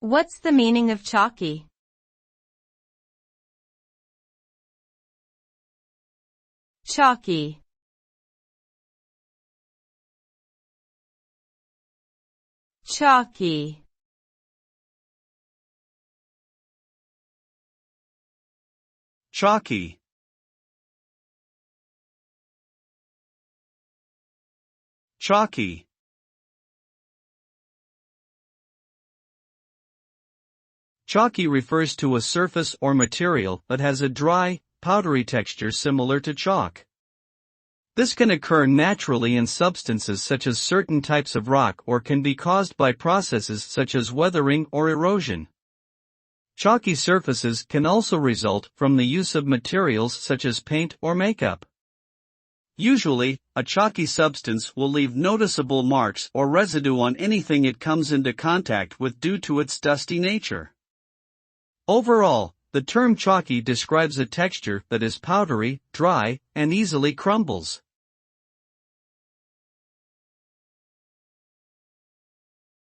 What's the meaning of chalky? Chalky. Chalky. Chalky. Chalky. Chalky refers to a surface or material that has a dry, powdery texture similar to chalk. This can occur naturally in substances such as certain types of rock or can be caused by processes such as weathering or erosion. Chalky surfaces can also result from the use of materials such as paint or makeup. Usually, a chalky substance will leave noticeable marks or residue on anything it comes into contact with due to its dusty nature. Overall, the term chalky describes a texture that is powdery, dry, and easily crumbles.